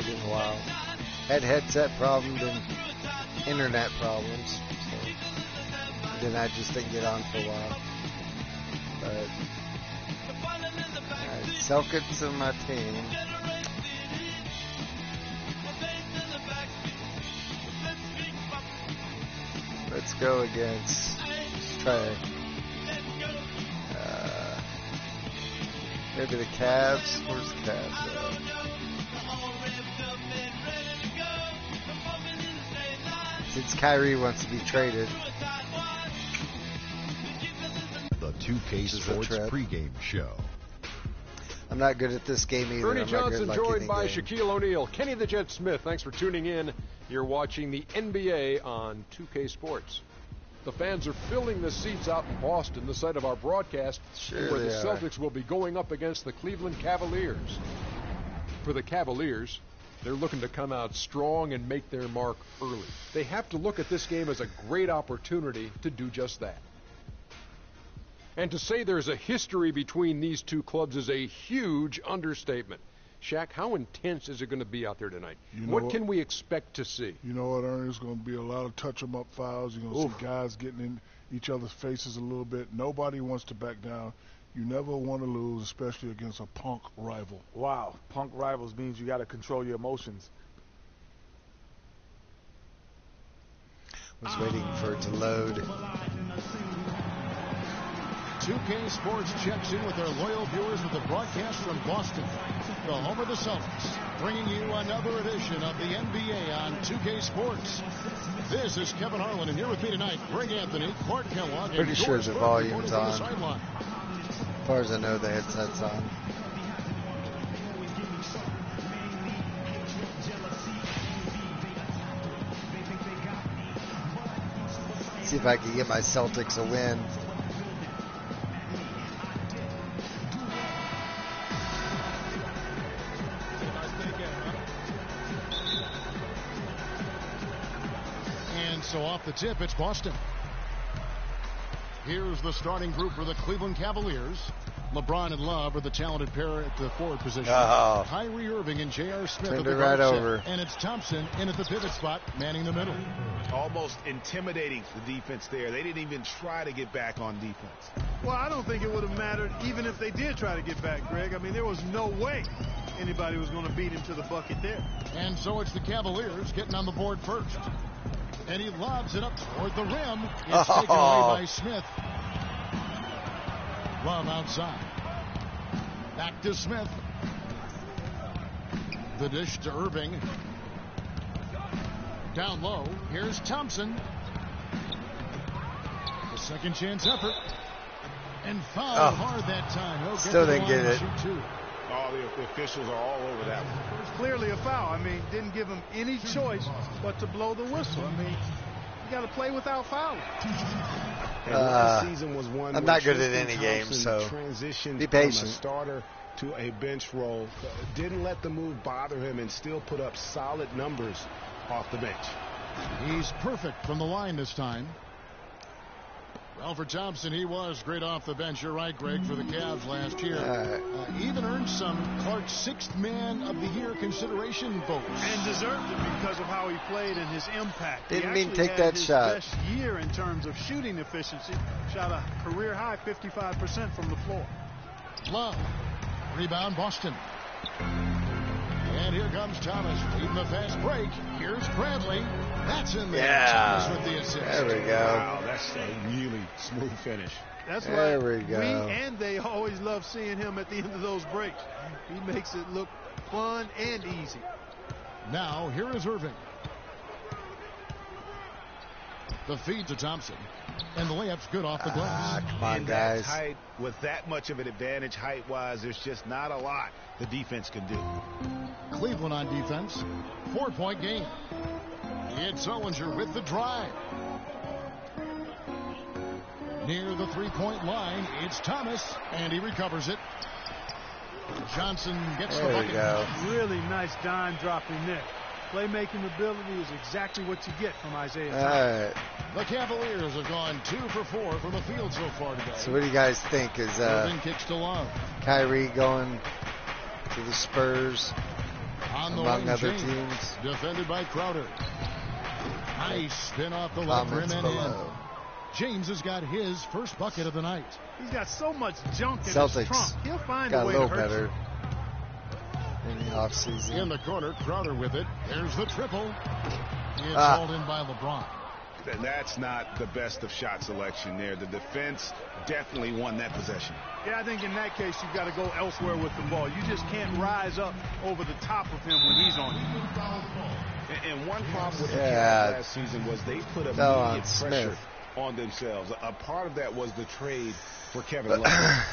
played in a while. Had headset problems and internet problems. So then I just didn't get on for a while. But Celtics are my team. Let's go against. Let's try. Maybe the Cavs. Where's the Cavs? Since Kyrie wants to be traded. The 2K Sports pregame show. I'm not good at this game either. Ernie Johnson joined by Shaquille O'Neal. Kenny the Jet Smith, thanks for tuning in. You're watching the NBA on 2K Sports. The fans are filling the seats out in Boston, the site of our broadcast, where the Celtics will be going up against the Cleveland Cavaliers. For the Cavaliers, they're looking to come out strong and make their mark early. They have to look at this game as a great opportunity to do just that. And to say there's a history between these two clubs is a huge understatement. Shaq, how intense is it going to be out there tonight? What can we expect to see? You know what, Ernie? There's going to be a lot of touch-em-up fouls. You're going to see guys getting in each other's faces a little bit. Nobody wants to back down. You never want to lose, especially against a punk rival. Wow. Punk rivals means you got to control your emotions. I was waiting for it to load. 2K Sports checks in with their loyal viewers with the broadcast from Boston, the home of the Celtics, bringing you another edition of the NBA on 2K Sports. This is Kevin Harlan, and here with me tonight, Greg Anthony, Clark Kellogg, pretty and sure George the Burke volume's on. sideline. As far as I know, the headset's on. See if I can get my Celtics a win. So off the tip, it's Boston. Here's the starting group for the Cleveland Cavaliers. LeBron and Love are the talented pair at the forward position. Kyrie Irving and J.R. Smith at the guard set. And it's Thompson in at the pivot spot, manning the middle. Almost intimidating the defense there. They didn't even try to get back on defense. Well, I don't think it would have mattered even if they did try to get back, Greg. I mean, there was no way anybody was going to beat him to the bucket there. And so it's the Cavaliers getting on the board first. And he lobs it up toward the rim. It's taken away by Smith. Love outside. Back to Smith. The dish to Irving. Down low. Here's Thompson. The second chance effort. And fouled hard that time. He'll still didn't get it. Oh, the officials are all over that one. It's clearly a foul. I mean, didn't give him any choice but to blow the whistle. I mean, you got to play without fouling. The season was one I'm not good at any game, so be patient. From a starter to a bench role, didn't let the move bother him, and still put up solid numbers off the bench. He's perfect from the line this time. Well, for Thompson, he was great off the bench. You're right, Greg, for the Cavs last year. Even earned some Clark's sixth man of the year consideration votes. And deserved it because of how he played and his impact. Didn't mean to take that shot. Best year in terms of shooting efficiency. Shot a career high 55% from the floor. Love. Rebound, Boston. And here comes Thomas. Leading the fast break. Here's Bradley. That's in there. Yeah. Thomas with the assist. There we go. Wow, that's a really smooth finish. That's there right. We go. We and they always love seeing him at the end of those breaks. He makes it look fun and easy. Now, here is Irving. The feed to Thompson. And the layup's good off the glass. Come on, guys. Height, with that much of an advantage height-wise, there's just not a lot the defense can do. Cleveland on defense. 4-point game. It's Owens with the drive. Near the three-point line, it's Thomas, and he recovers it. Johnson gets the bucket. Go. Really nice dime dropping there. Playmaking ability is exactly what you get from Isaiah Thomas. The Cavaliers have gone 2 for 4 from the field so far today. So what do you guys think? Is kicks to Love. Kyrie going to the Spurs? On the among wing, other James, teams. defended by Crowder. Nice spin off the left rim and in. James has got his first bucket of the night. He's got so much junk in Celtics his trunk. He'll find got a way a little to hurt better you. in the offseason. In the corner, Crowder with it. There's the triple. It's hauled in by LeBron. That's not the best of shot selection there. The defense definitely won that possession. Yeah, I think in that case you've got to go elsewhere with the ball. You just can't rise up over the top of him when he's on you. And one problem with the Cavs last season was they put immediate pressure on themselves. A part of that was the trade for Kevin Love.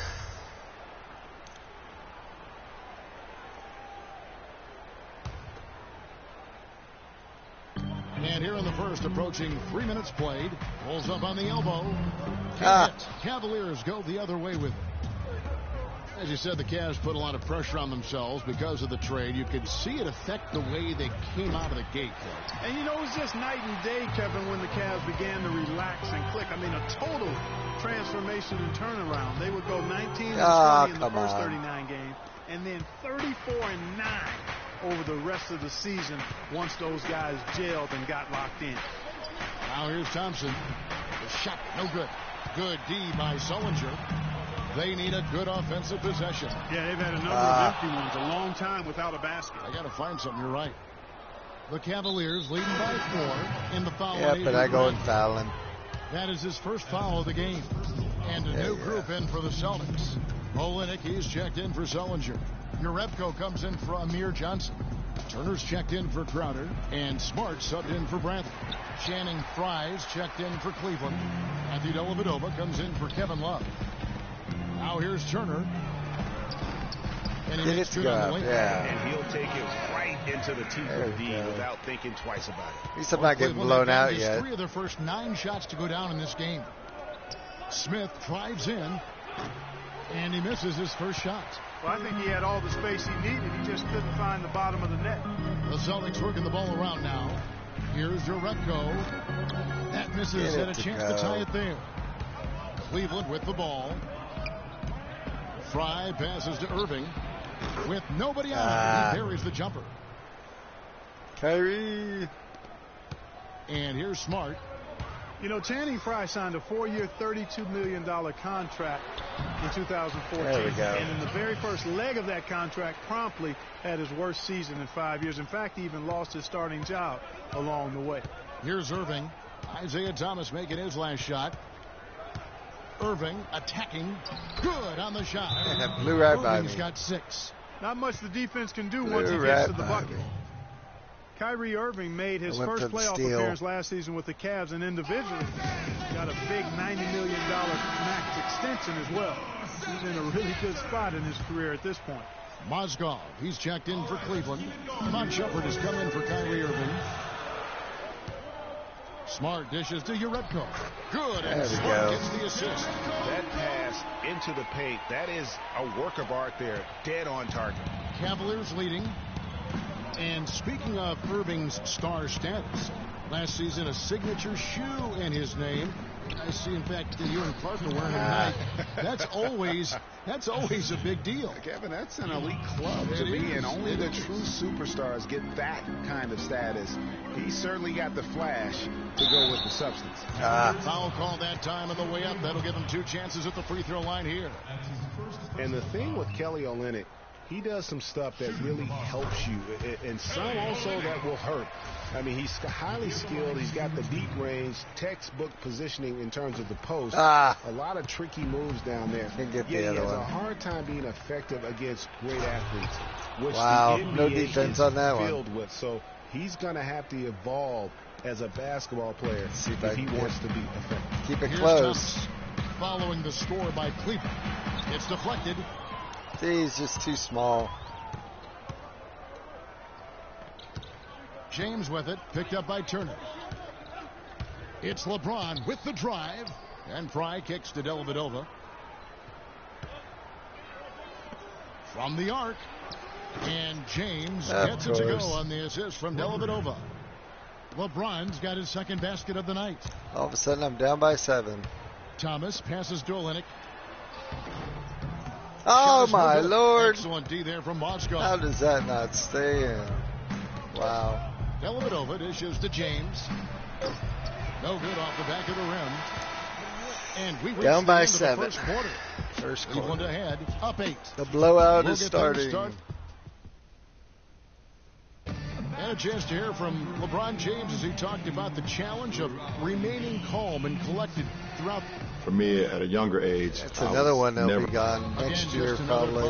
And here in the first, approaching 3 minutes played, pulls up on the elbow. Cavaliers go the other way with it. As you said, the Cavs put a lot of pressure on themselves because of the trade. You could see it affect the way they came out of the gate. And, you know, it was just night and day, Kevin, when the Cavs began to relax and click. I mean, a total transformation and turnaround. They would go 19-20 in the first 39 games, and then 34-9 over the rest of the season once those guys gelled and got locked in. Now here's Thompson. The shot, no good. Good D by Sullinger. They need a good offensive possession. Yeah, they've had a number of empty ones, a long time without a basket. I got to find something. You're right. The Cavaliers leading by 4 in the foul. Yeah, but I go and foul him. That is his first foul of the game. And a new group in for the Celtics. Olenek, he's checked in for Sullinger. Urepko comes in for Amir Johnson. Turner's checked in for Crowder. And Smart subbed in for Bradley. Channing Frye's checked in for Cleveland. Matthew Dellavedova comes in for Kevin Love. Now here's Turner. And he makes good on the link. And he'll take it right into the teeth of D without thinking twice about it. At least I'm not getting blown out yet. 3 of their first 9 shots to go down in this game. Smith drives in, and he misses his first shot. Well, I think he had all the space he needed. He just couldn't find the bottom of the net. The Celtics working the ball around now. Here's Urepko. That misses. Had a chance to tie it there. Cleveland with the ball. Fry passes to Irving. With nobody on, he parries the jumper. Kyrie. And here's Smart. You know, Channing Frye signed a 4-year, $32 million contract in 2014. There we go. And in the very first leg of that contract, promptly had his worst season in 5 years. In fact, he even lost his starting job along the way. Here's Irving. Isaiah Thomas making his last shot. Irving attacking. Good on the shot. Blew right by me. Irving's got 6. Not much the defense can do once he gets to the bucket. Kyrie Irving made his first playoff appearance last season with the Cavs, and individually got a big $90 million max extension as well. He's in a really good spot in his career at this point. Mozgov, he's checked in for Cleveland. Mon Shepard has come in for Kyrie Irving. Smart dishes to Urepko. Good, and Smart gets the assist. That pass into the paint, that is a work of art there. Dead on target. Cavaliers leading. And speaking of Irving's star status, last season a signature shoe in his name. I see, in fact, that you and Clark are wearing it tonight. That's always a big deal. Kevin, that's an elite club to be in. Only the true superstars get that kind of status. He certainly got the flash to go with the substance. Foul call that time on the way up. That'll give him 2 chances at the free throw line here. And the thing with Kelly Olynyk, he does some stuff that really helps you, and some also that will hurt. I mean, he's highly skilled. He's got the deep range, textbook positioning in terms of the post. A lot of tricky moves down there. He has a hard time being effective against great athletes, which the NBA no defense on that filled with. So he's going to have to evolve as a basketball player if he wants to be effective. Keep it close. Following the score by Cleveland. It's deflected. He's just too small. James with it, picked up by Turner. It's LeBron with the drive, and Fry kicks to Dellavedova. From the arc, and James gets it to go on the assist from Dellavedova. LeBron's got his second basket of the night. All of a sudden, I'm down by 7. Thomas passes to Olynyk. Oh, my Lord. Excellent D there from Moscow. How does that not stay in? Wow. Dellavedova dishes to James. No good off the back of the rim. And we down by the 7. First quarter. Cleveland ahead, up 8. The blowout is starting. And a chance to hear from LeBron James as he talked about the challenge of remaining calm and collected throughout. For me, at a younger age, it's another one that'll be gone next year probably.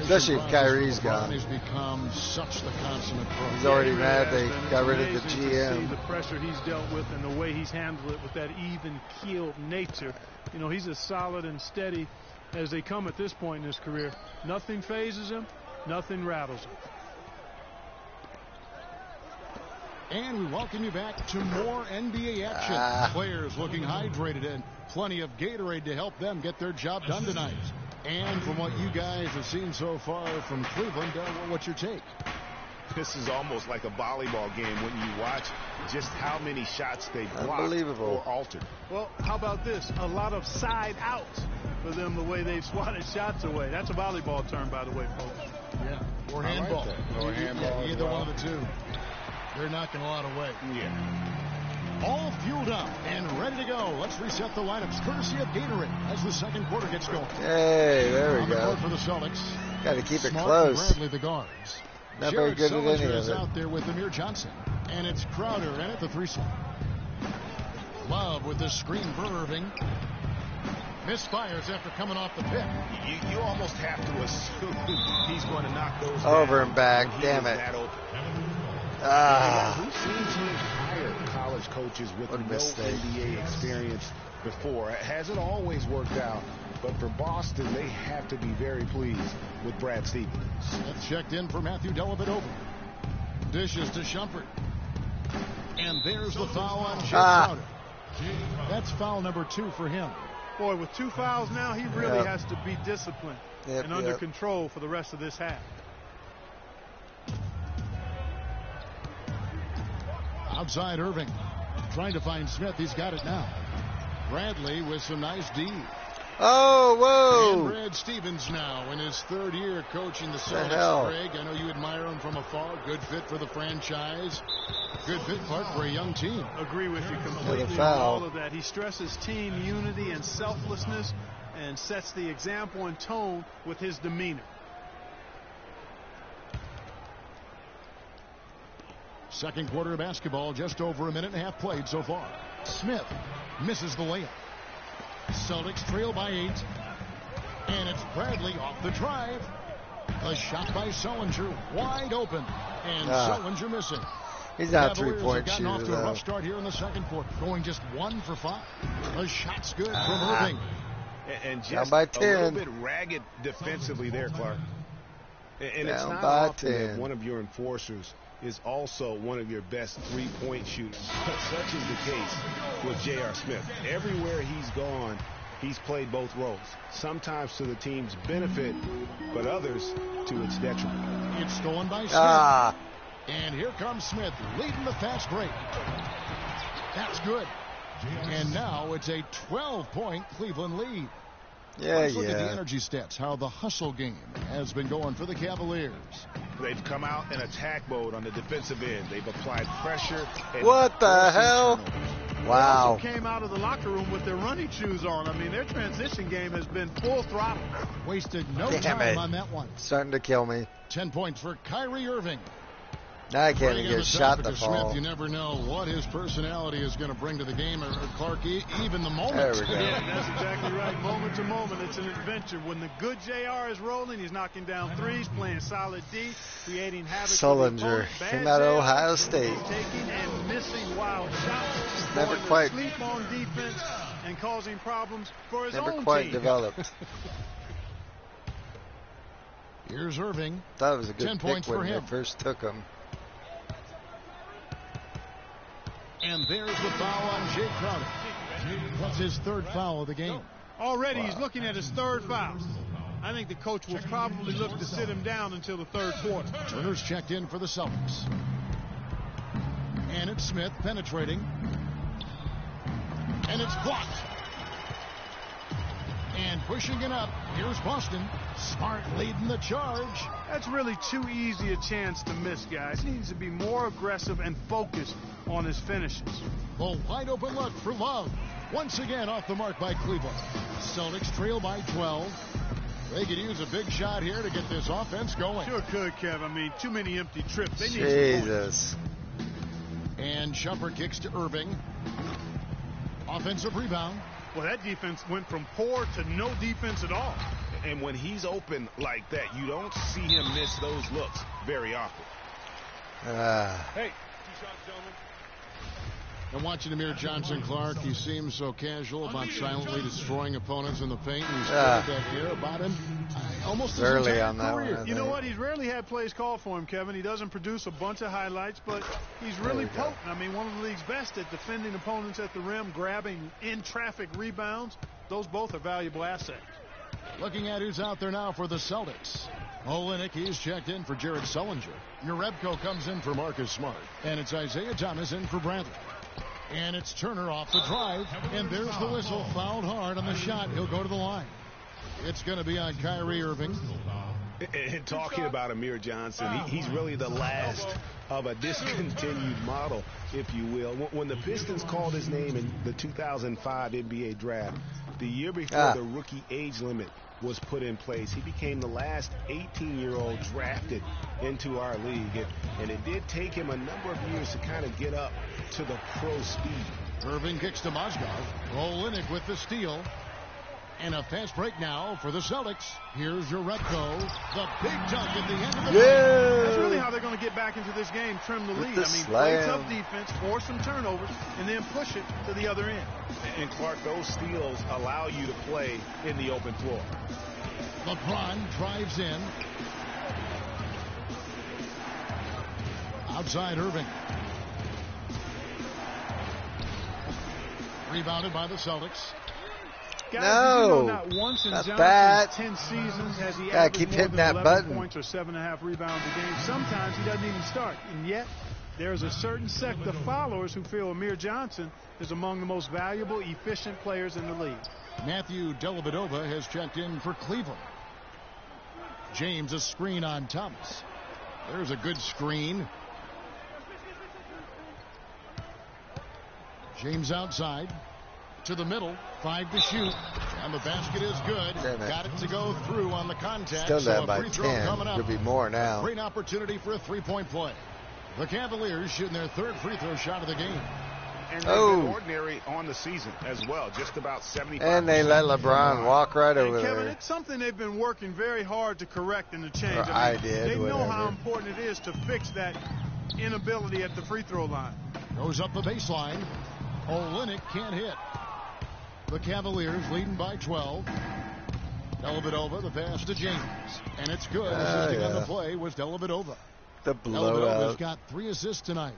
Especially if Kyrie's gone. He's become such the consummate pro. He's already mad they got rid of the GM. The pressure he's dealt with and the way he's handled it with that even-keeled nature. You know, he's as solid and steady as they come at this point in his career. Nothing phases him. Nothing rattles him. And we welcome you back to more NBA action. Players looking hydrated and plenty of Gatorade to help them get their job done tonight. And from what you guys have seen so far from Cleveland, what's your take? This is almost like a volleyball game when you watch just how many shots they blocked or altered. Well, how about this? A lot of side outs for them, the way they've swatted shots away. That's a volleyball term, by the way, folks. Yeah, or handball. Or handball. Either one of the two. They're knocking a lot away. Yeah. All fueled up and ready to go. Let's reset the lineups courtesy of Gatorade as the second quarter gets going. Hey, there we go. For the Celtics. Got to keep it Smart close. Bradley, the guards. Not very good at any of is it. out there with Amir Johnson. And it's Crowder in at the 3-slot. Love with the screen for Irving. Misfires after coming off the pick. You almost have to assume he's going to knock those over down and back. Damn it. We've seen teams hire college coaches with no NBA experience before. It hasn't always worked out. But for Boston, they have to be very pleased with Brad Stevens. Smith checked in for Matthew Dellavedova. Dishes to Shumpert. And there's the foul on Jay Crowder. That's foul number 2 for him. Boy, with 2 fouls now, he really has to be disciplined and under control for the rest of this half. Outside Irving. Trying to find Smith. He's got it now. Bradley with some nice D. Oh, whoa. And Brad Stevens now in his 3rd year coaching the Celtics. Greg, I know you admire him from afar. Good fit for the franchise. Good fit part for a young team. Agree with you completely on all of that. He stresses team unity and selflessness and sets the example and tone with his demeanor. Second quarter of basketball, just over a minute and a half played so far. Smith misses the layup. Celtics trail by 8. And it's Bradley off the drive. A shot by Sullinger, wide open. And Sullinger missing. He's not a 3-point shooter, off to a rough start here in the second quarter. Going just 1 for 5. The shot's good from Irving. And just down by 10. A little bit ragged defensively there, Clark. And it's not often that one of your enforcers is also one of your best 3-point shooters. Such is the case with J.R. Smith. Everywhere he's gone, he's played both roles. Sometimes to the team's benefit, but others to its detriment. It's stolen by Smith. And here comes Smith leading the fast break. That's good. And now it's a 12-point Cleveland lead. Let's look at the energy stats, how the hustle game has been going for the Cavaliers. They've come out in attack mode on the defensive end. They've applied pressure. And what the hell? Wow. They also came out of the locker room with their running shoes on. I mean, their transition game has been full throttle. Wasted no time on that one. Starting to kill me. 10 points for Kyrie Irving. Now I can't even get a shot to fall. Smith, you never know what his personality is going to bring to the game, or Clark, even the moment. There we go. Yeah, that's exactly right. Moment to moment, it's an adventure. When the good JR is rolling, he's knocking down threes, playing solid D, creating havoc. Sullinger came out of Ohio State. Taking and missing wild shots. Never quite sleep on defense and causing problems for his own team. Never quite developed. Here's Irving. Thought it was a good 10 pick points when for him. they first took him. And there's the foul on Jay Crowder. That's his 3rd foul of the game. Already he's looking at his 3rd foul. I think the coach will probably look to sit him down until the 3rd quarter. Turner's checked in for the Celtics. And it's Smith penetrating. And it's blocked. And pushing it up, here's Boston. Smart leading the charge. That's really too easy a chance to miss, guys. He needs to be more aggressive and focused on his finishes. A wide open look for Love. Once again off the mark by Cleveland. Celtics trail by 12. They could use a big shot here to get this offense going. Sure could, Kev. I mean, too many empty trips. They need Jesus. some points. And Shumpert kicks to Irving. Offensive rebound. Well, that defense went from poor to no defense at all. And when he's open like that, you don't see him miss those looks very often. Hey, 2 shots, gentlemen. And watching Amir Johnson, Clark, he seems so casual about silently destroying opponents in the paint. He's spread that air about him almost his early entire on that career. one. You know what? He's rarely had plays called for him, Kevin. He doesn't produce a bunch of highlights, but he's really potent. I mean, one of the league's best at defending opponents at the rim, grabbing in-traffic rebounds. Those both are valuable assets. Looking at who's out there now for the Celtics. Olynyk, he's checked in for Jared Sullinger. Jerebko comes in for Marcus Smart. And it's Isaiah Thomas in for Bradley. And it's Turner off the drive. And there's the whistle. Fouled hard on the shot. He'll go to the line. It's going to be on Kyrie Irving. And talking about Amir Johnson, he's really the last of a discontinued model, if you will. When the Pistons called his name in the 2005 NBA draft, the year before the rookie age limit was put in place, he became the last 18-year-old drafted into our league. And it did take him a number of years to kind of get up to the pro speed. Irving kicks to Mozgov. Olynyk with the steal. And a fast break now for the Celtics. Here's Jerebko. The big dunk at the end of the game. That's really how they're going to get back into this game, trim the lead. I mean, play tough defense, force some turnovers, and then push it to the other end. And Clark, those steals allow you to play in the open floor. LeBron drives in. Outside Irving. Rebounded by the Celtics. Guys, no, not once in Johnson's 10 seasons has he averaged keep more hitting than that 11 button. points or 7.5 rebounds a game. Sometimes he doesn't even start. And yet, there's a certain sect of followers who feel Amir Johnson is among the most valuable, efficient players in the league. Matthew Dellavedova has checked in for Cleveland. James a screen on Thomas. There's a good screen. James outside. To the middle, 5 to shoot, and the basket is good. Got it to go through on the contact. Still so down a by free throw 10. coming up. Could be more now. Great opportunity for a three-point play. The Cavaliers shooting their 3rd free throw shot of the game. And they've been ordinary on the season as well, just about 75%. And they let LeBron walk right over Kevin, there. it's something they've been working very hard to correct and to change. Or I did, They know whatever. how important it is to fix that inability at the free throw line. Goes up the baseline. Olynyk can't hit. The Cavaliers leading by 12. Dellavedova, the pass to James. And it's good. Assisting on the play was Dellavedova. The Dellavedova's blowout. got 3 assists tonight.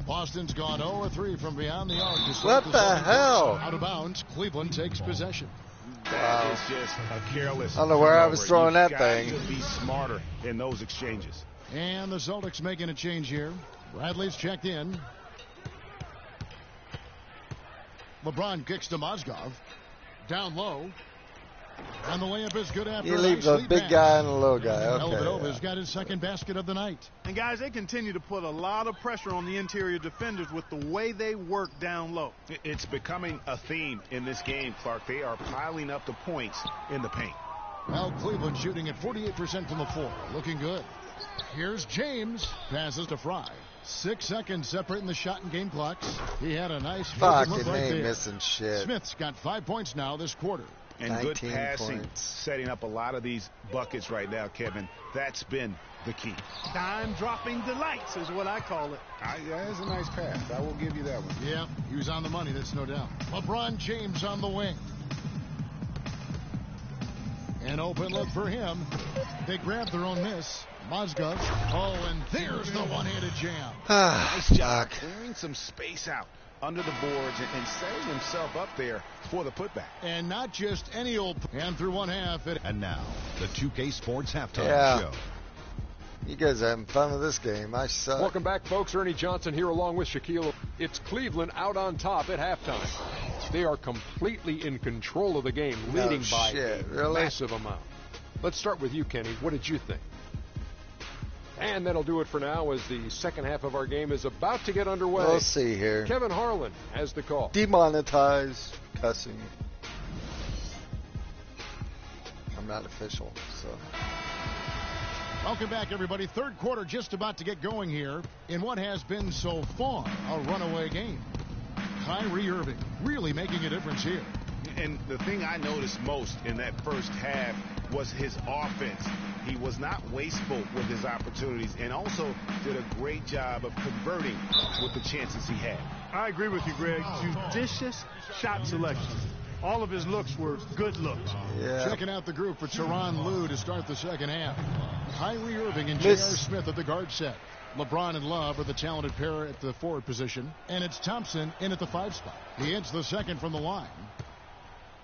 Boston's gone 0-3 from beyond the arc. What the hell? Out of bounds. Cleveland takes possession. That is just a careless. I don't know where I was throwing that thing. You've got to be smarter in those exchanges. And the Celtics making a change here. Bradley's checked in. LeBron kicks to Mozgov. Down low. And the layup is good after You leave the big guy and the little guy. Dellavedova's got his 2nd basket of the night. And, guys, they continue to put a lot of pressure on the interior defenders with the way they work down low. It's becoming a theme in this game, Clark. They are piling up the points in the paint. Well, Cleveland shooting at 48% from the floor. Looking good. Here's James. Passes to Fry. 6 seconds separating the shot and game clocks. He had a nice Fucking look right there. missing shit. Smith's got 5 points now this quarter. And good 19 passing, points. setting up a lot of these buckets right now, Kevin. That's been the key. Dime-dropping delights is what I call it. That is a nice pass. I will give you that one. Yeah, he was on the money, that's no doubt. LeBron James on the wing. An open look for him. They grab their own miss. Mozgov. Oh, and there's the one-handed jam. Nice job clearing some space out under the boards and setting himself up there for the putback. And not just any old. And through one half. And now, the 2K Sports Halftime Show. You guys are having fun with this game. I suck. Welcome back, folks. Ernie Johnson here along with Shaquille. It's Cleveland out on top at halftime. They are completely in control of the game, leading by a massive amount. Let's start with you, Kenny. What did you think? And that'll do it for now as the second half of our game is about to get underway. We'll see here. Kevin Harlan has the call. Demonetize cussing. I'm not official, so. Welcome back, everybody. Third quarter just about to get going here in what has been so far a runaway game. Kyrie Irving really making a difference here. And the thing I noticed most in that first half was his offense. He was not wasteful with his opportunities and also did a great job of converting with the chances he had. I agree with you, Greg. Judicious shot selection. All of his looks were good looks. Yeah. Checking out the group for Tyronn Lue to start the second half. Kyrie Irving and J.R. Smith at the guard set. LeBron and Love are the talented pair at the forward position. And it's Thompson in at the 5 spot. He hits the second from the line.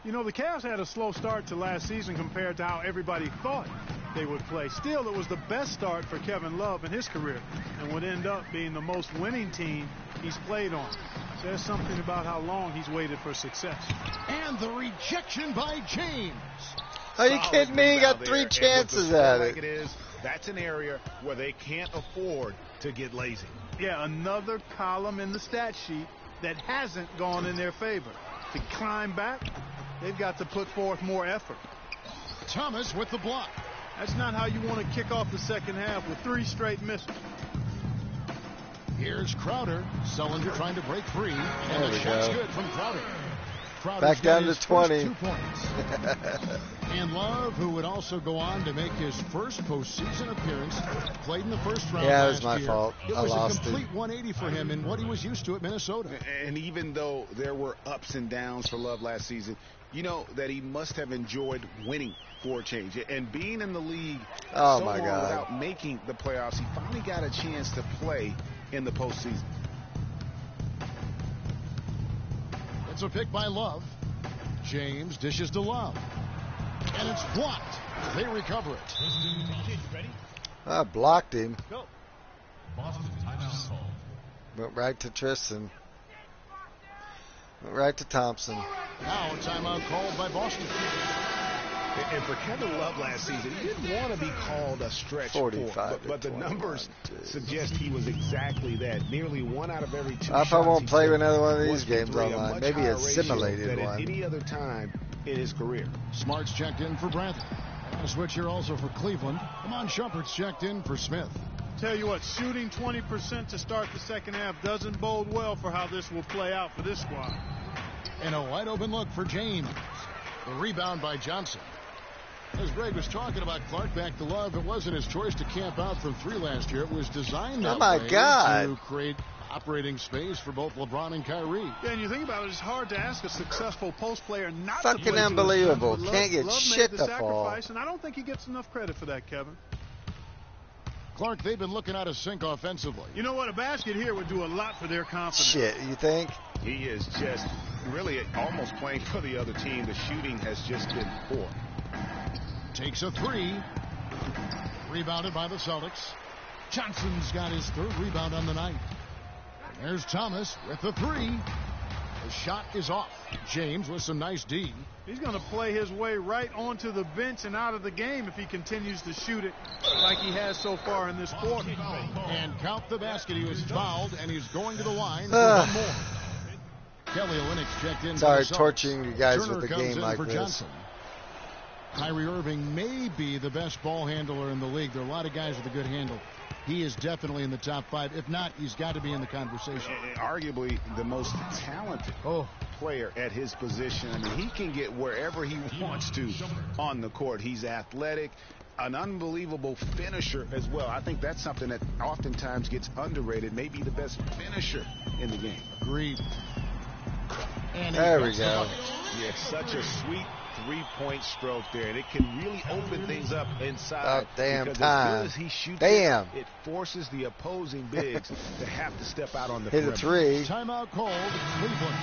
You know, the Cavs had a slow start to last season compared to how everybody thought they would play. Still, it was the best start for Kevin Love in his career and would end up being the most winning team he's played on. Says something about how long he's waited for success. And the rejection by James. Are you kidding me? He got 3 chances at like it. It is. That's an area where they can't afford to get lazy. Yeah, another column in the stat sheet that hasn't gone in their favor. To climb back, they've got to put forth more effort. Thomas with the block. That's not how you want to kick off the second half with 3 straight misses. Here's Crowder. Sullinger trying to break free. And the shot's good from Crowder. Crowder's back down to 20. 2 points. And Love, who would also go on to make his first postseason appearance, played in the first round yeah, last it was my year. fault. It I was lost a complete 180 for him in what he was used to at Minnesota. And even though there were ups and downs for Love last season, you know that he must have enjoyed winning for a change. And being in the league so long without making the playoffs, he finally got a chance to play in the postseason. It's a pick by Love. James dishes to Love. And it's blocked. They recover it. I blocked him. Go. Boston timeout call. Went right to Tristan. Went right to Thompson. Now a timeout called by Boston. And for Kevin Love last season, he didn't want to be called a stretch 45 but the numbers suggest he was exactly that. Nearly 1 out of every 2 shots. I won't play another one of these games online. online. Maybe a simulated one. Than any other time in his career. Smart's checked in for Bradley. A switch here also for Cleveland. Amon Shumpert's checked in for Smith. Tell you what, shooting 20% to start the second half doesn't bode well for how this will play out for this squad. And a wide open look for James. The rebound by Johnson. As Greg was talking about Clark back to Love, it wasn't his choice to camp out from 3 last year. It was designed that way to create operating space for both LeBron and Kyrie. Yeah, and you think about it, it's hard to ask a successful post player not fucking to play unbelievable. To Can't get Love shit made the to fall. sacrifice, and I don't think he gets enough credit for that, Kevin. Clark, they've been looking out of sync offensively. You know what? A basket here would do a lot for their confidence. Shit, you think? He is just really almost playing for the other team. The shooting has just been poor. Takes a 3. Rebounded by the Celtics. Johnson's got his 3rd rebound on the night. And there's Thomas with the 3. The shot is off. James with some nice D. He's going to play his way right onto the bench and out of the game if he continues to shoot it like he has so far in this quarter. And count the basket. He was fouled, and he's going to the line for 1 more. Kelly Olynyk's checked in. Sorry, torching you guys Turner with a comes game in like for this. Johnson. Kyrie Irving may be the best ball handler in the league. There are a lot of guys with a good handle. He is definitely in the top 5. If not, he's got to be in the conversation. Arguably the most talented player at his position. I mean, he can get wherever he wants to on the court. He's athletic, an unbelievable finisher as well. I think that's something that oftentimes gets underrated. Maybe the best finisher in the game. Agreed. And there we go. Yeah, such a sweet 3-point stroke there, and it can really open things up inside. Damn because time. As good as he shoots Damn. it forces the opposing bigs to have to step out on the Hit a perimeter. 3. Timeout called Cleveland.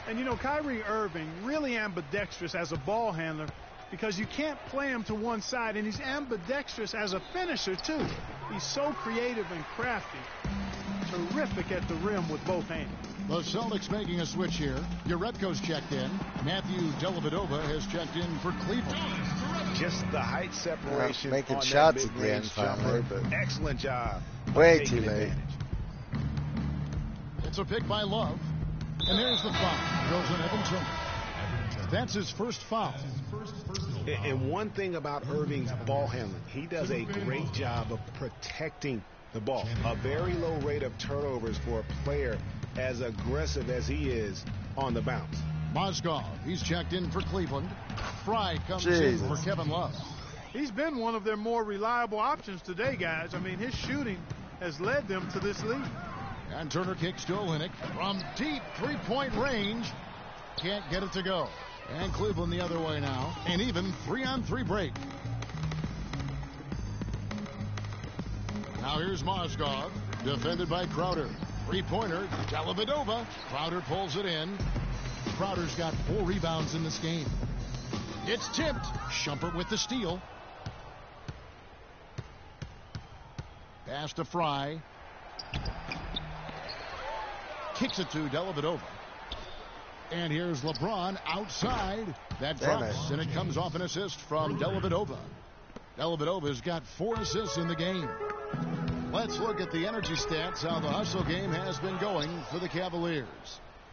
And you know, Kyrie Irving really ambidextrous as a ball handler because you can't play him to one side, and he's ambidextrous as a finisher too. He's so creative and crafty. Terrific at the rim with both hands. The Celtics making a switch here. Jerebko's checked in. Matthew Dellavedova has checked in for Cleveland. Just the height separation. Making on shots that again, finally, but excellent job. way too late. It's a pick by Love. And there's the foul. Goes on Evan Turner. That's his first foul. And one thing about Irving's ball handling, he does a great job of protecting the ball. A very low rate of turnovers for a player as aggressive as he is on the bounce. Mozgov, he's checked in for Cleveland. Fry comes in for Kevin Love. He's been one of their more reliable options today, guys. I mean, his shooting has led them to this lead. And Turner kicks to Olynyk from deep three-point range. Can't get it to go. And Cleveland the other way now. An even 3-on-3 break. Now here's Mozgov, defended by Crowder. Three-pointer, Dellavedova. Crowder pulls it in. Crowder's got 4 rebounds in this game. It's tipped. Shumpert with the steal. Pass to Fry. Kicks it to Dellavedova. And here's LeBron outside. That drops, and it comes off an assist from Dellavedova. Dellavedova's got 4 assists in the game. Let's look at the energy stats, how the hustle game has been going for the Cavaliers.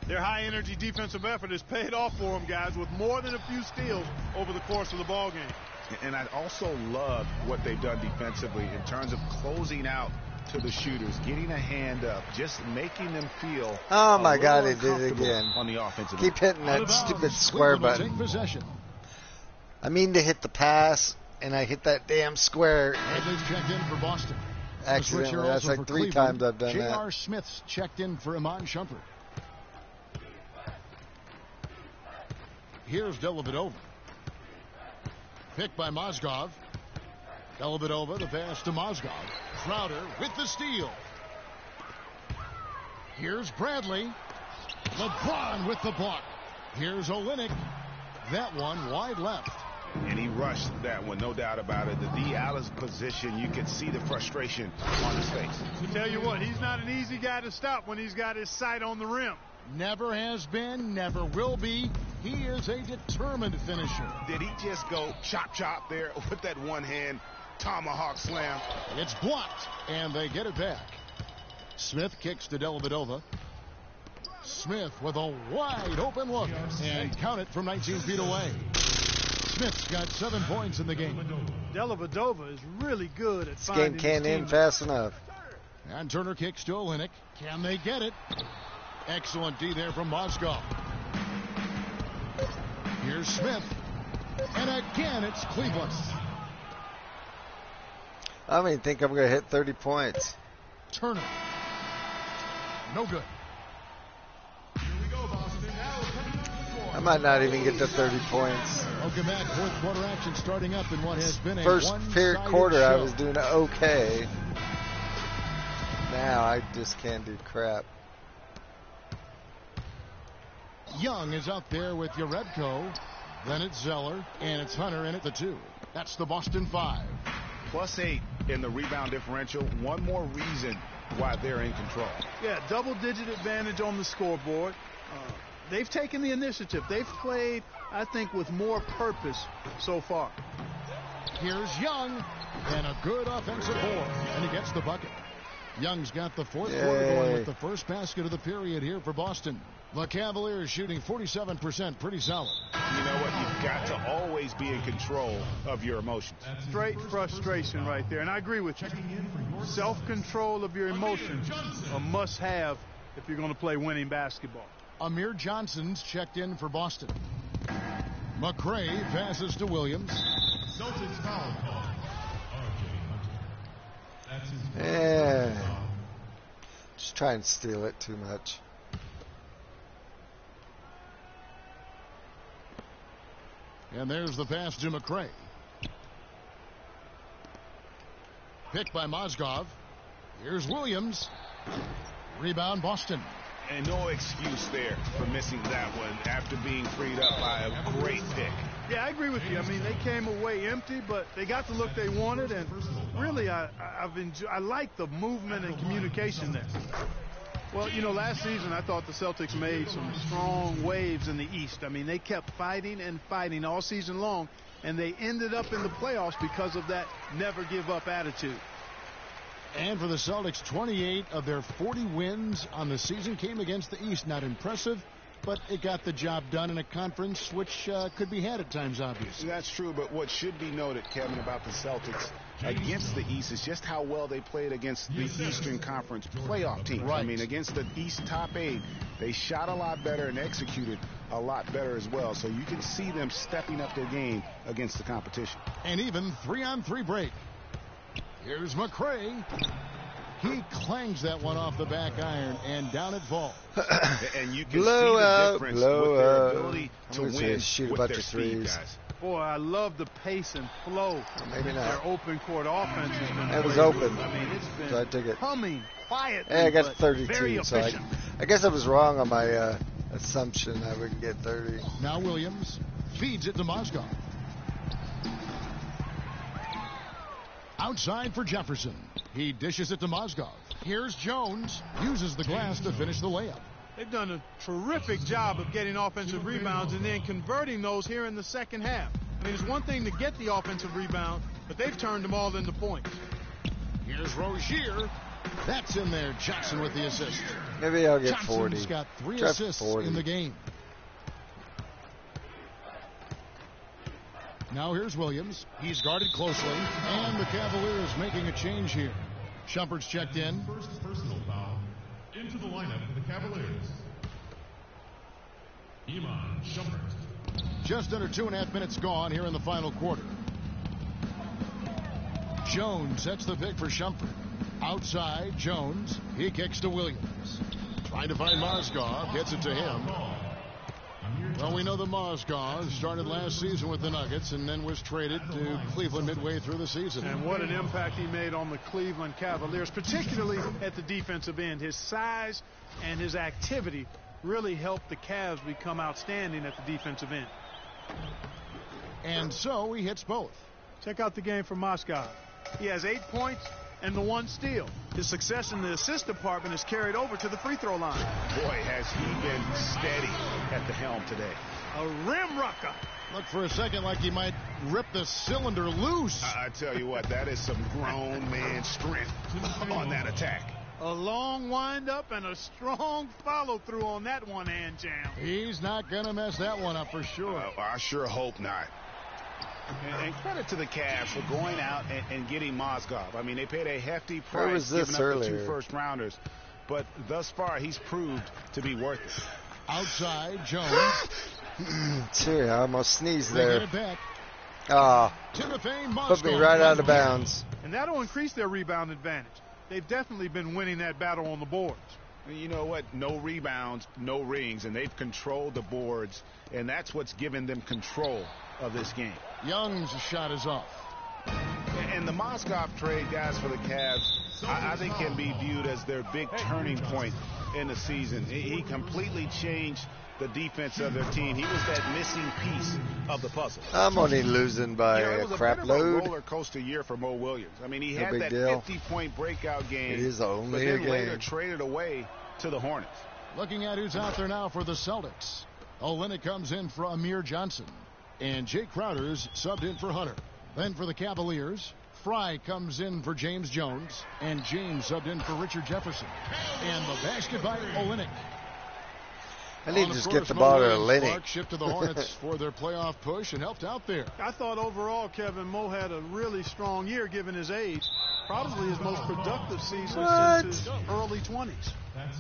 Their high-energy defensive effort has paid off for them, guys, with more than a few steals over the course of the ball game. And I also love what they've done defensively in terms of closing out to the shooters, getting a hand up, just making them feel. Oh my God, he did it again. On the offensive. Keep hitting that stupid square button. I mean to hit the pass, and I hit that damn square. Bradley's checked in for Boston. Accidentally. That's like 3 times I've done that. J.R. Smith's checked in for Iman Shumpert. Here's Dellavedova. Picked by Mozgov. Dellavedova, the pass to Mozgov. Crowder with the steal. Here's Bradley. LeBron with the block. Here's Olynyk. That one wide left. And he rushed that one, no doubt about it. The D. Allen's position, you can see the frustration on his face. To tell you what, he's not an easy guy to stop when he's got his sight on the rim. Never has been, never will be. He is a determined finisher. Did he just go chop there with that one hand tomahawk slam? It's blocked, and they get it back. Smith kicks to Dellavedova. Smith with a wide open look, and count it from 19 feet away. Smith's got 7 points in the game. Dellavedova is really good at this finding game can't end fast enough. And Turner kicks to Olynyk. Can they get it? Excellent D there from Mozgov. Here's Smith. And again, it's Cleveland. I don't even think I'm going to hit 30 points. Turner. No good. I might not even get to 30 points. Welcome back. Fourth quarter action starting up in what has been a first quarter show. I was doing okay. Now I just can't do crap. Young is out there with Jerebko. Then it's Zeller, and it's Hunter in at the 2. That's the Boston 5. +8 in the rebound differential. One more reason why they're in control. Yeah, double-digit advantage on the scoreboard. They've taken the initiative. They've played, I think, with more purpose so far. Here's Young, and a good offensive board, and he gets the bucket. Young's got the fourth quarter going with the first basket of the period here for Boston. The Cavaliers shooting 47%, pretty solid. You know what? You've got to always be in control of your emotions. Straight frustration right there, and I agree with you. Self-control of your emotions, a must-have if you're going to play winning basketball. Amir Johnson's checked in for Boston. McRae passes to Williams. Yeah. Just try and steal it too much. And there's the pass to McRae. Picked by Mozgov. Here's Williams. Rebound Boston. And no excuse there for missing that one after being freed up by a great pick. Yeah, I agree with you. I mean, they came away empty, but they got the look they wanted, and really, I like the movement and communication there. Well, you know, last season I thought the Celtics made some strong waves in the East. I mean, they kept fighting and fighting all season long, and they ended up in the playoffs because of that never-give-up attitude. And for the Celtics, 28 of their 40 wins on the season came against the East. Not impressive, but it got the job done in a conference which could be had at times, obviously. That's true, but what should be noted, Kevin, about the Celtics against the East is just how well they played against the Eastern Conference playoff teams. Right. I mean, against the East top 8, they shot a lot better and executed a lot better as well. So you can see them stepping up their game against the competition. And even 3-on-3 break. Here's McRae. He clangs that one off the back iron, and down it falls. And you can blow see the out, difference blow with their out. ability to win shoot with a bunch their of speed, threes. guys. Boy, I love the pace and flow. Maybe not. Their open court offense has been It was great. open. I mean, it's been So I took it. humming quietly, Hey, I got but 32, very so efficient. I guess I was wrong on my assumption I would get 30. Now Williams feeds it to Mozgov. Outside for Jefferson. He dishes it to Mozgov. Here's Jones. Uses the glass to finish the layup. They've done a terrific job of getting offensive rebounds and then converting those here in the second half. I mean, it's one thing to get the offensive rebound, but they've turned them all into points. Here's Rozier. That's in there. Jackson with the assist. Maybe I'll get Johnson's 40. got 3 Try assists 40. in the game. Now here's Williams. He's guarded closely. And the Cavaliers making a change here. Shumpert's checked in. First personal foul into the lineup for the Cavaliers. Iman Shumpert. Just under 2.5 minutes gone here in the final quarter. Jones sets the pick for Shumpert. Outside, Jones. He kicks to Williams. Trying to find Mozgov. Gets it to him. Well, we know the Mozgov started last season with the Nuggets and then was traded to Cleveland midway through the season. And what an impact he made on the Cleveland Cavaliers, particularly at the defensive end. His size and his activity really helped the Cavs become outstanding at the defensive end. And so he hits both. Check out the game for Mozgov. He has 8 points and the 1 steal. His success in the assist department is carried over to the free throw line. Boy, has he been steady at the helm today. A rim rucker. Looked for a second like he might rip the cylinder loose. I tell you what, that is some grown man strength on that attack. A long windup and a strong follow-through on that one-hand jam. He's not going to mess that one up for sure. I sure hope not. And credit to the Cavs for going out and getting Mozgov. I mean, they paid a hefty Where price was this giving up earlier? the 2 first-rounders. But thus far, he's proved to be worth it. Outside, Jones. Seriously, I almost sneezed They get there. it back. Put me right out of bounds. And that'll increase their rebound advantage. They've definitely been winning that battle on the boards. You know what? No rebounds, no rings, and they've controlled the boards, and that's what's given them control of this game. Young's shot is off. And the Mozgov trade, guys, for the Cavs, I think can be viewed as their big turning point in the season. He completely changed the defense of their team. He was that missing piece of the puzzle. I'm only losing by it a was crap a bit of a load. roller coaster year for Mo Williams. I mean, he No had big that deal. 50-point breakout game. It is only but a then game. later traded away to the Hornets. Looking at who's out there now for the Celtics. Olynyk comes in for Amir Johnson. And Jay Crowder's subbed in for Hunter. Then for the Cavaliers, Fry comes in for James Jones. And James subbed in for Richard Jefferson. And the basket by Olynyk. I need On, to of just course, get the Mo ball to Williams Lenny. Clark shipped to the Hornets for their playoff push and helped out there. I thought overall, Kevin, Mo had a really strong year given his age. Probably his most productive season since his early 20s.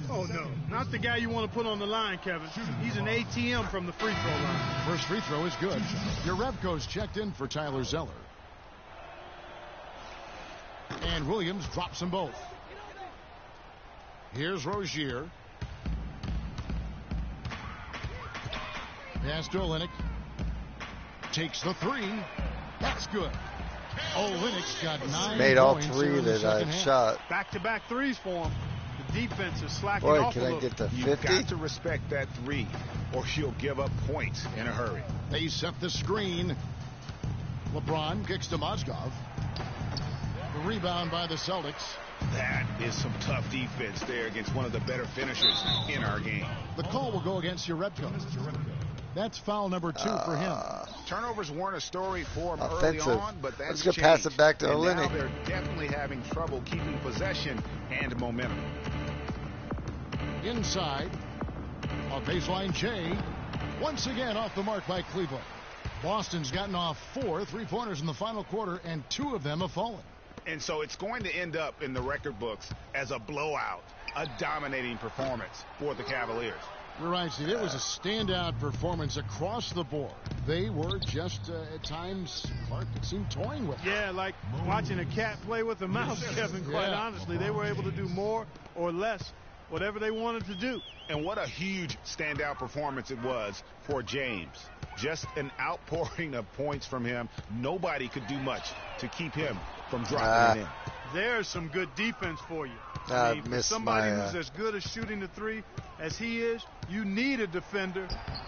Oh, no. Not the guy you want to put on the line, Kevin. He's an ATM from the free throw line. First free throw is good. Yaremko's checked in for Tyler Zeller. And Williams drops them both. Here's Rozier. Pass to Olynyk. Takes the 3. That's good. Olynyk's got 9 Made all points 3 here in the that second I've half. shot. Back-to-back threes for him. The defense is slacking Boy, off can a I little. get to You've 50? got to respect that three, or you'll give up points in a hurry. They set the screen. LeBron kicks to Mozgov. The rebound by the Celtics. That is some tough defense there against one of the better finishers in our game. The call will go against Jerebko. That's foul number 2 for him. Turnovers weren't a story for him Offensive. early on, but that's Let's go pass it back to and Olynyk. now they're definitely having trouble keeping possession and momentum. Inside. On baseline, Jay. Once again off the mark by Cleveland. Boston's gotten off 4 3-pointers in the final quarter, and 2 of them have fallen. And so it's going to end up in the record books as a blowout, a dominating performance for the Cavaliers. You're right, Steve. It was a standout performance across the board. They were just, at times, Clark, it seemed toying with it. Yeah, like watching a cat play with a mouse, Kevin, quite honestly. They were able to do more or less, whatever they wanted to do. And what a huge standout performance it was for James. Just an outpouring of points from him. Nobody could do much to keep him from dropping it in. There's some good defense for you. For somebody who's as good at shooting the three as he is, you need a defender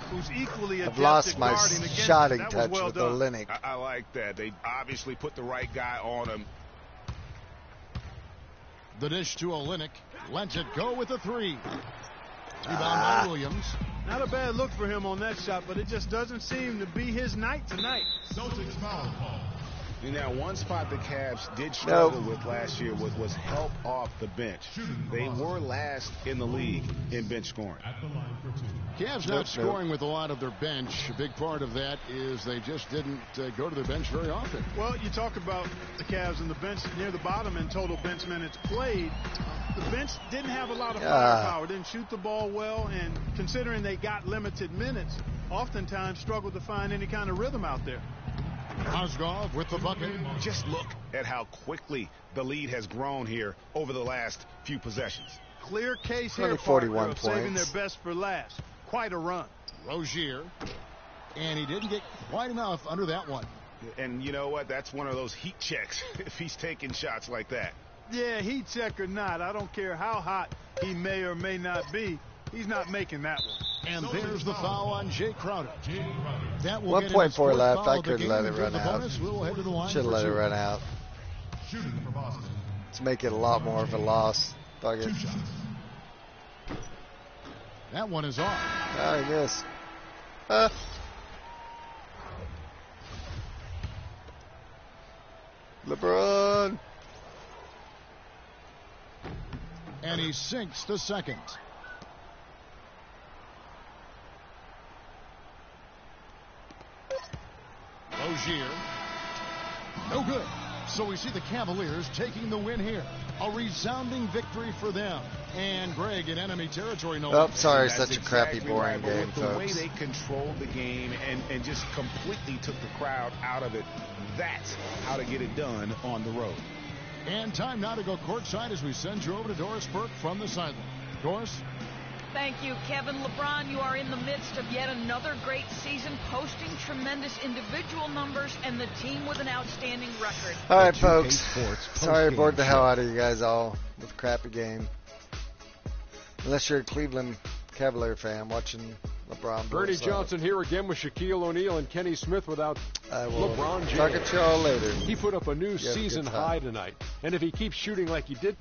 who's equally adept I've lost at my guarding against shotting it. That touch was well with done. Olynyk. I like that. They obviously put the right guy on him. The dish to Olynyk. Lets it go with the 3. Rebound by Williams. Not a bad look for him on that shot, but it just doesn't seem to be his night tonight. Celtics foul call. Now, one spot the Cavs did struggle with last year was help off the bench. They were last in the league in bench scoring. At the line for 2. Cavs not scoring with a lot of their bench. A big part of that is they just didn't go to their bench very often. Well, you talk about the Cavs and the bench near the bottom in total bench minutes played. The bench didn't have a lot of firepower, didn't shoot the ball well, and considering they got limited minutes, oftentimes struggled to find any kind of rhythm out there. Mozgov with the bucket. Just look at how quickly the lead has grown here over the last few possessions. Clear case here, Only 41 of saving points. their best for last. Quite a run. Rozier. And he didn't get quite enough under that one. And you know what? That's one of those heat checks if he's taking shots like that. Yeah, heat check or not, I don't care how hot he may or may not be. He's not making that one. And there's the foul on Jay Crowder. That will 1.4 left. I could couldn't let it run out. We'll head to the line. Should have let it run out. Shooting for Boston. Let's make it a lot more of a loss. Fuck it. 2 shots. That one is off. I guess. LeBron. And he sinks the second. Rozier. No good. So we see the Cavaliers taking the win here. A resounding victory for them. And Greg in enemy territory. Oh, sorry, That's such a crappy, exactly boring right. But game, with the way folks. they controlled the game and just completely took the crowd out of it, that's how to get it done on the road. And time now to go courtside as we send you over to Doris Burke from the sideline. Doris? Thank you, Kevin. LeBron, you are in the midst of yet another great season, posting tremendous individual numbers, and the team with an outstanding record. All right, The 2K folks. Sports Sorry I postgame bored the hell show. out of you guys all with a crappy game. Unless you're a Cleveland Cavalier fan watching LeBron. Bernie blow Johnson here again with Shaquille O'Neal and Kenny Smith without I will LeBron talk James. at y'all later. He put up a new You have a good season time. high tonight. And if he keeps shooting like he did